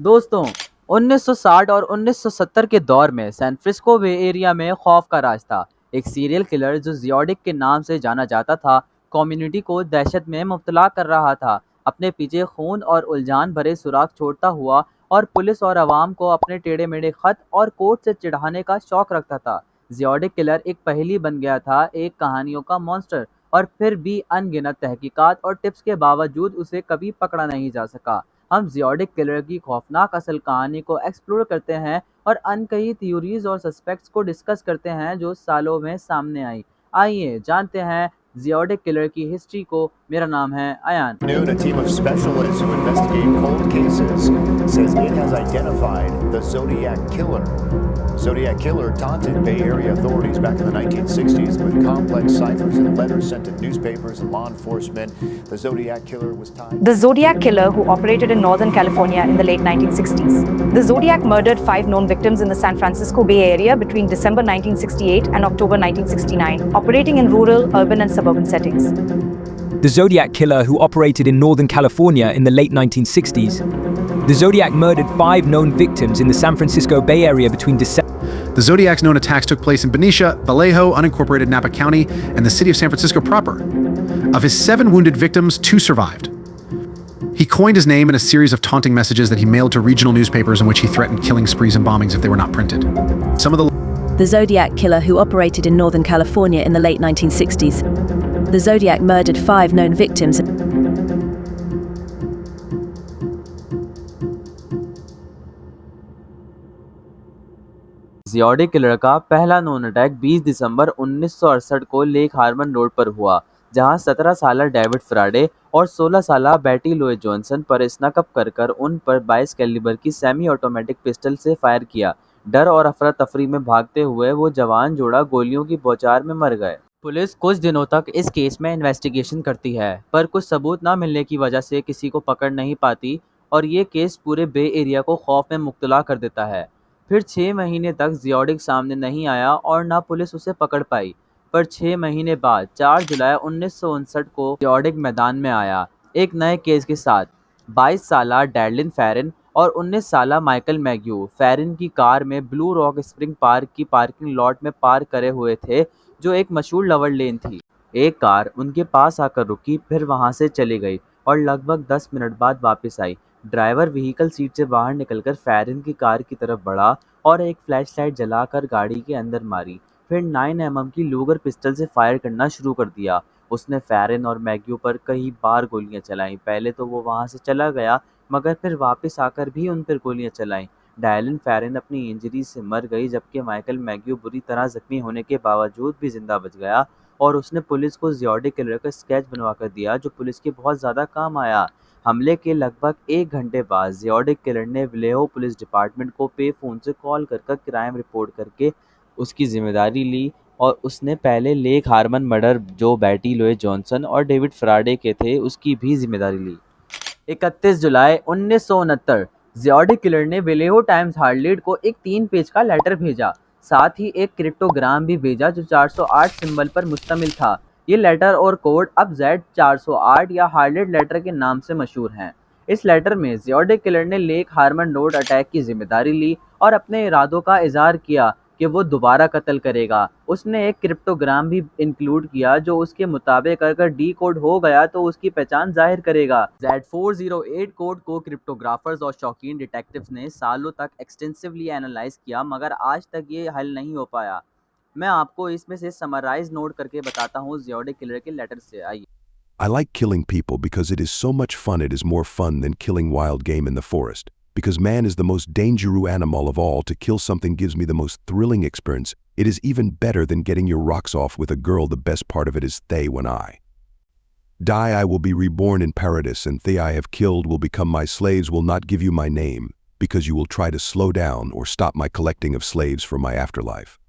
दोस्तों, 1960 और 1970 के दौर में सैन फ्रांसिस्को बे एरिया में खौफ का राज था। एक सीरियल किलर जो जियोडिक के नाम से जाना जाता था, कम्युनिटी को दहशत में मुब्तला कर रहा था। अपने पीछे खून और उलझान भरे सुराग छोड़ता हुआ और पुलिस और अवाम को अपने टेढ़े मेढ़े खत और कोट से चिढ़ाने का शौक रखता था। जियोडिक किलर एक पहेली बन गया था, एक कहानियों का मॉन्स्टर, और फिर भी अनगिनत तहकीकात और टिप्स के बावजूद उसे कभी पकड़ा नहीं जा सका। हम जियोडिक किलर की खौफनाक असल कहानी को एक्सप्लोर करते हैं और अनकही थ्योरीज और सस्पेक्ट्स को डिस्कस करते हैं जो सालों में सामने आई। आइए जानते हैं जियोडिक किलर की हिस्ट्री को। मेरा नाम है Ayan. Noon, a team of specialists who investigate cold cases says it has identified the Zodiac Killer. Zodiac Killer taunted Bay Area authorities back in the 1960s with complex ciphers and letters sent to newspapers and law enforcement. The Zodiac Killer was tied. The Zodiac Killer, who operated in Northern California in the late 1960s. The Zodiac murdered 5 known victims in the San Francisco Bay Area between December 1968 and October 1969, operating in rural, urban, and suburban settings. The Zodiac Killer, who operated in Northern California in the late 1960s. The Zodiac murdered 5 known victims in the San Francisco Bay Area between December. The Zodiac's known attacks took place in Benicia, Vallejo, unincorporated Napa County, and the city of San Francisco proper. Of his 7 wounded victims, 2 survived. He coined his name in a series of taunting messages that he mailed to regional newspapers in which he threatened killing sprees and bombings if they were not printed. The Zodiac Killer, who operated in Northern California in the late 1960s. The Zodiac murdered 5 known victims. जियोडिक killer का पहला non attack 20 दिसंबर 1968 को lake Harman road पर हुआ, जहां 17 साल David फ्राडे और 16 साल बेटी लोए जॉनसन पर स्नैक अप कर उन पर 22 कैलिबर की सेमी ऑटोमेटिक पिस्टल से फायर किया। डर और अफरा तफरी में भागते हुए वो जवान जोड़ा गोलियों की बौछार में मर गए। पुलिस कुछ दिनों तक इस केस में इन्वेस्टिगेशन करती है, पर कुछ सबूत न मिलने की वजह से किसी को पकड़ नहीं पाती और ये केस पूरे बे एरिया को खौफ में मुब्तला कर देता है। फिर 6 महीने तक जियोडिक सामने नहीं आया और ना पुलिस उसे पकड़ पाई, पर 6 महीने बाद 4 जुलाई 1959 को जियोडिक मैदान में आया, एक नए केस के साथ। 22 साला डैडलिन फेरिन और 19 साला माइकल मैग्यू फेरिन की कार में ब्लू रॉक स्प्रिंग पार्क की पार्किंग लॉट में पार्क करे हुए थे, जो एक मशहूर लवर लेन थी। एक कार उनके पास आकर रुकी, फिर वहां से चली गई और लगभग 10 मिनट बाद वापस आई। ड्राइवर व्हीकल सीट से बाहर निकलकर फेरिन की कार की तरफ बढ़ा और एक फ्लैशलाइट जलाकर गाड़ी के अंदर मारी। फिर 9mm की लूगर पिस्टल से फायर करना शुरू कर दिया। उसने फेरिन और मैग्यू पर कई बार गोलियां चलाईं। पहले तो वो वहां से चला गया, मगर फिर वापस आकर भी उन पर गोलियां चलाईं। डायलिन फेरिन अपनी इंजरी से मर गई, जबकि माइकल मैग्यू बुरी तरह जख्मी होने के बावजूद भी जिंदा बच गया और उसने पुलिस को जियोडिक किलर का स्केच बनवा कर दिया, जो पुलिस के बहुत ज़्यादा काम आया। हमले के लगभग 1 घंटे बाद जियोडिक किलर ने विलेहो पुलिस डिपार्टमेंट को पे फ़ोन से कॉल कर क्राइम रिपोर्ट करके उसकी जिम्मेदारी ली और उसने पहले लेक हार्मन मर्डर, जो बेटी लोए जॉनसन और डेविड फ्राडे के थे, उसकी भी जिम्मेदारी ली। 31 जुलाई 1969 जियोडिक किलर ने विलेहो टाइम्स हर्ल्ड को एक 3 पेज का लेटर भेजा, साथ ही एक क्रिप्टोग्राम भी भेजा जो 408 सिंबल पर मुश्तमिल था। ये लेटर और कोड अब Z408 या हार्लेट लेटर के नाम से मशहूर हैं। इस लेटर में जियोडिक किलर ने लेक हार्मन रोड अटैक की जिम्मेदारी ली और अपने इरादों का इजहार किया कि वो दोबारा कत्ल करेगा। उसने एक क्रिप्टोग्राम भी इंक्लूड किया जो उसके मुताबिक अगर डी कोड हो गया तो उसकी पहचान जाहिर करेगा। Z408 कोड को क्रिप्टोग्राफर्स और शौकीन डिटेक्टिव्स ने सालों तक एक्सटेंसिवली एनालाइज किया, मगर आज तक ये हल नहीं हो पाया। मैं आपको इसमें से समराइज नोट करके बताता हूँ जियोडिक किलर के लेटर से। आइए। I like killing people because it is so much fun. It is more fun than killing wild game in the forest. Because man is the most dangerous animal of all. To kill something gives me the most thrilling experience. It is even better than getting your rocks off with a girl. The best part of it is they when I die I will be reborn in paradise, and they I have killed will become my slaves. Will not give you my name because you will try to slow down or stop my collecting of slaves for my afterlife.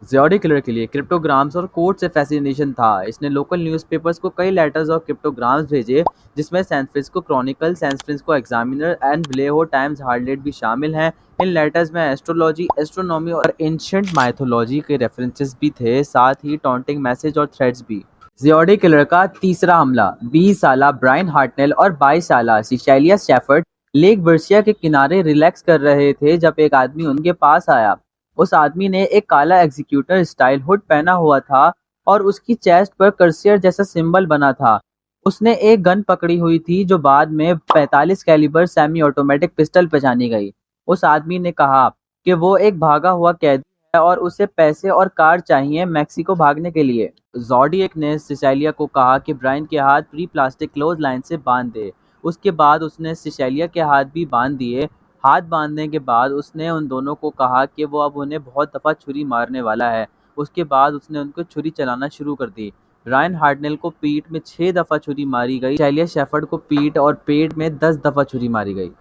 Zodiac killer के लिए क्रिप्टोग्राम्स और code से fascination था। इसने local newspapers को कई letters और cryptograms भेजे, जिसमें San Francisco Chronicle, San Francisco Examiner and Vallejo Times Herald भी शामिल हैं। इन लेटर्स में एस्ट्रोलॉजी, एस्ट्रोनॉमी और एंशिएंट माइथोलॉजी के रेफरेंसेस भी थे, साथ ही टॉन्टिंग मैसेज और थ्रेड्स भी। जियोडिक किलर का तीसरा हमला 20 साला ब्रायन हार्टनेल और 22 साला सिशेलिया शेफर्ड लेक वर्सिया के किनारे रिलैक्स कर रहे थे जब एक आदमी उनके पास आया। उस आदमी ने एक काला एग्जीक्यूटर स्टाइल हुड पहना हुआ था और उसकी चेस्ट पर कर्सियर जैसा सिंबल बना था। उसने एक गन पकड़ी हुई थी जो बाद में 45 कैलिबर सेमी ऑटोमेटिक पिस्टल पहचानी गई। उस आदमी ने कहा कि वो एक भागा हुआ कैदी है और उसे पैसे और कार चाहिए मैक्सिको भागने के लिए। ज़ोडिएक ने सिसेलिया को कहा कि ब्रायन के हाथ प्री प्लास्टिक क्लोज लाइन से बांध दे। उसके बाद उसने सिसेलिया के हाथ भी बांध दिए। हाथ बांधने के बाद उसने उन दोनों को कहा कि वो अब उन्हें बहुत दफ़ा छुरी मारने वाला है। उसके बाद उसने उनको छुरी चलाना शुरू कर दी। ब्रायन हार्टनेल को पीठ में 6 दफ़ा छुरी मारी गई। सिसेलिया शेफर्ड को पीठ और पेट में 10 दफ़ा छुरी मारी गई।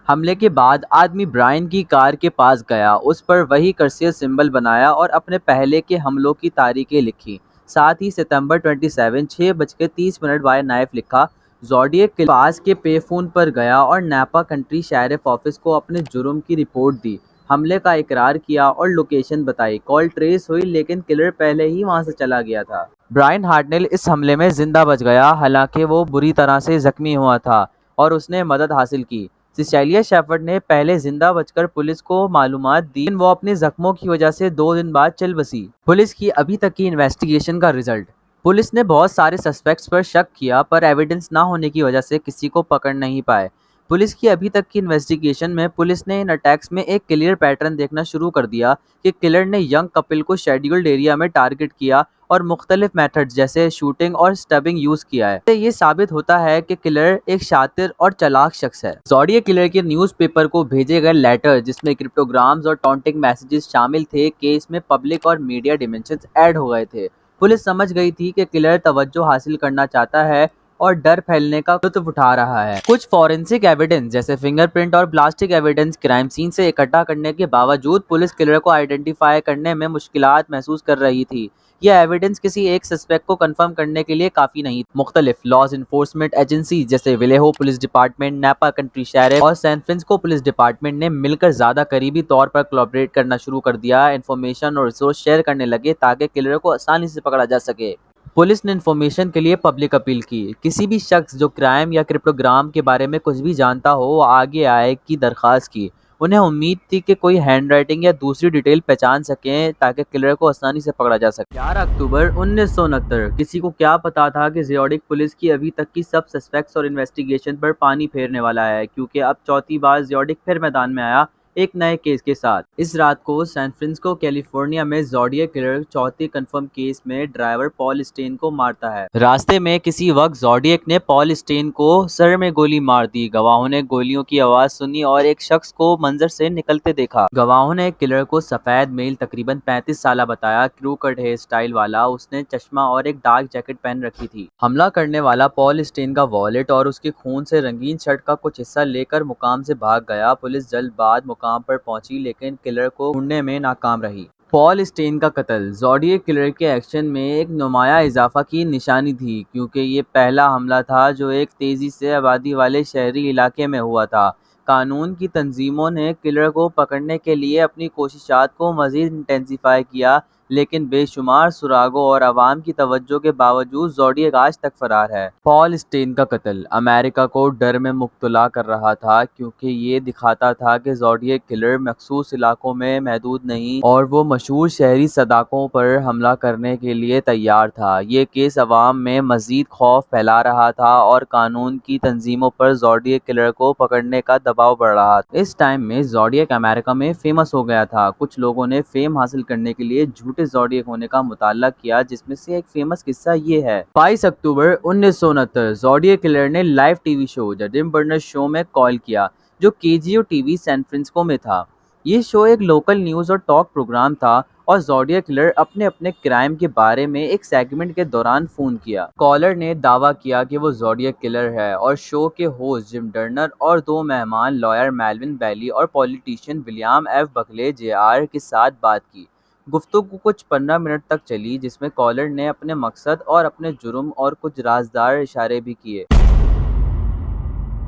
हमले के बाद आदमी ब्रायन की कार के पास गया, उस पर वही कर्सियर सिंबल बनाया और अपने पहले के हमलों की तारीखें लिखी। साथ ही सितंबर 27 6:30 बाय नाइफ लिखा। ज़ोडिएक के पास के पेफोन पर गया और नापा कंट्री शेरिफ ऑफिस को अपने जुर्म की रिपोर्ट दी। हमले का इकरार किया और लोकेशन बताई। कॉल ट्रेस हुई लेकिन किलर पहले ही वहां से चला गया था। ब्रायन हार्टनेल इस हमले में जिंदा बच गया, हालांकि वो बुरी तरह से जख्मी हुआ था और उसने मदद हासिल की। सिसेलिया शेफर्ड ने पहले जिंदा बचकर पुलिस को मालूमात दी, लेकिन वो अपने जख्मों की वजह से 2 दिन बाद चल बसी। पुलिस की अभी तक की इन्वेस्टिगेशन का रिजल्ट। पुलिस ने बहुत सारे सस्पेक्ट्स पर शक किया पर एविडेंस ना होने की वजह से किसी को पकड़ नहीं पाए। पुलिस की अभी तक की इन्वेस्टिगेशन में पुलिस ने इन अटैक्स में एक क्लियर पैटर्न देखना शुरू कर दिया कि किलर ने यंग कपिल को शेड्यूल्ड एरिया में टारगेट किया और मुख्तलिफ मेथड्स जैसे शूटिंग और स्टबिंग यूज किया है। ये साबित होता है कि किलर एक शातिर और चालाक शख्स है। ज़ोडिएक किलर के न्यूज़पेपर को भेजे गए लेटर जिसमें क्रिप्टोग्राम्स और टॉन्टिंग मैसेजेस शामिल थे, केस में पब्लिक और मीडिया डिमेंशंस ऐड हो गए थे। पुलिस समझ गई थी कि किलर तवज्जो हासिल करना चाहता है और डर फैलने का लुत्फ उठा रहा है। कुछ फॉरेंसिक एविडेंस जैसे फिंगरप्रिंट और प्लास्टिक एविडेंस क्राइम सीन से इकट्ठा करने के बावजूद पुलिस किलर को आइडेंटिफाई करने में मुश्किलात महसूस कर रही थी। यह एविडेंस किसी एक सस्पेक्ट को कंफर्म करने के लिए काफी नहीं। मुख्तलिफ लॉज इन्फोर्समेंट एजेंसी जैसे विलेहो पुलिस डिपार्टमेंट, नापा कंट्री शेरिफ और सैन फ्रांसिस्को पुलिस डिपार्टमेंट ने मिलकर ज्यादा करीबी तौर पर कोलैबोरेट करना शुरू कर दिया। इन्फॉर्मेशन और रिसोर्स शेयर करने लगे ताकि किलर को आसानी से पकड़ा जा सके। पुलिस ने इन्फॉर्मेशन के लिए पब्लिक अपील की। किसी भी शख्स जो क्राइम या क्रिप्टोग्राम के बारे में कुछ भी जानता हो वो आगे आए की दरख्वास्त की। उन्हें उम्मीद थी कि कोई हैंडराइटिंग या दूसरी डिटेल पहचान सकें ताकि किलर को आसानी से पकड़ा जा सके। 11 अक्टूबर 1969। किसी को क्या पता था कि ज़ोडिएक पुलिस की अभी तक की सब सस्पेक्ट्स और इन्वेस्टिगेशन पर पानी फेरने वाला है, क्योंकि अब चौथी बार ज़ोडिएक फिर मैदान में आया एक नए केस के साथ। इस रात को सैन फ्रांसिस्को कैलिफोर्निया में ज़ोडिएक किलर चौथे कंफर्म केस में ड्राइवर पॉल स्टेन को मारता है। रास्ते में किसी वक्त ज़ोडिएक ने पॉल स्टेन को सर में गोली मार दी। गवाहों ने गोलियों की आवाज सुनी और एक शख्स को मंजर से निकलते देखा। गवाहों ने किलर को सफेद मेल तकरीबन 35 साल बताया, क्रू कट हेयर स्टाइल वाला। उसने चश्मा और एक डार्क जैकेट पहन रखी थी। हमला करने वाला पॉल स्टेन का वॉलेट और उसके खून से रंगीन शर्ट का कुछ हिस्सा लेकर मुकाम से भाग गया। पुलिस जल्द बाद मुकाम पर पहुंची लेकिन किलर को ढूंढने में नाकाम रही। पॉल स्टेन का कत्ल ज़ोडिएक किलर के एक्शन में एक नुमाया इजाफा की निशानी थी, क्योंकि ये पहला हमला था जो एक तेजी से आबादी वाले शहरी इलाके में हुआ था। कानून की तंजीमों ने किलर को पकड़ने के लिए अपनी कोशिशात को मजीद इंटेंसिफाई किया, लेकिन बेशुमार सुरागों और आवाम की तवज्जो के बावजूद ज़ोडिएक आज तक फरार है। पॉल स्टेन का कत्ल अमेरिका को डर में मुब्तला कर रहा था, क्योंकि ये दिखाता था कि ज़ोडिएक किलर मखसूस इलाकों में महदूद नहीं और वो मशहूर शहरी सदाकों पर हमला करने के लिए तैयार था। ये केस अवाम में मजीद खौफ फैला रहा था और कानून की तंजीमों पर ज़ोडिएक किलर को पकड़ने का दबाव बढ़ रहा था। इस टाइम में ज़ोडिएक अमेरिका में फेमस हो गया था। कुछ लोगों ने फेम हासिल करने के लिए झूठे ज़ोडिएक होने का मुताला किया, जिसमें से एक फेमस किस्सा ये है। 22 अक्टूबर 1969 ज़ोडिएक किलर ने live TV show the Tim Berners show में कॉल किया, जो केजीओ टीवी सैन फ्रांसिस्को में था। ये शो एक लोकल न्यूज़ और टॉक प्रोग्राम था और ज़ोडिएक किलर अपने अपने क्राइम के बारे में एक सेगमेंट के दौरान फोन किया। कॉलर ने दावा किया कि वो ज़ोडिएक किलर है और शो के होस्ट जिम टर्नर और 2 मेहमान लॉयर मेल्विन बैली और politician William F Buckley JR के साथ बात की। गुफ्तगू कुछ 15 मिनट तक चली, जिसमें कॉलर ने अपने मकसद और अपने जुर्म और कुछ राजदार इशारे भी किए।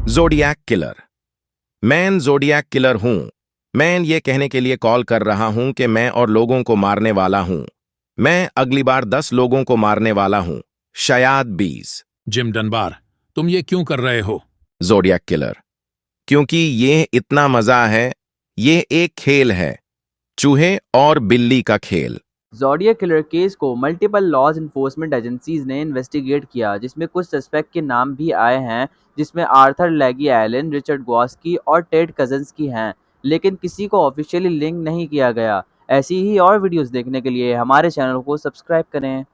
Zodiac killer. मैं ज़ोडिएक किलर हूं। मैं ये कहने के लिए कॉल कर रहा हूं कि मैं और लोगों को मारने वाला हूं। मैं अगली बार 10 लोगों को मारने वाला हूं, शायद 20। जिम डनबार, तुम ये क्यों कर रहे हो? Zodiac killer. क्योंकि ये इतना मजा है। ये एक खेल है, चूहे और बिल्ली का खेल। ज़ोडिएक किलर केस को मल्टीपल लॉज इन्फोर्समेंट एजेंसीज ने इन्वेस्टिगेट किया, जिसमें कुछ सस्पेक्ट के नाम भी आए हैं, जिसमें आर्थर लेगी एलन, रिचर्ड ग्वास्की और टेड कजन्स की हैं, लेकिन किसी को ऑफिशियली लिंक नहीं किया गया। ऐसी ही और वीडियोस देखने के लिए हमारे चैनल को सब्सक्राइब करें।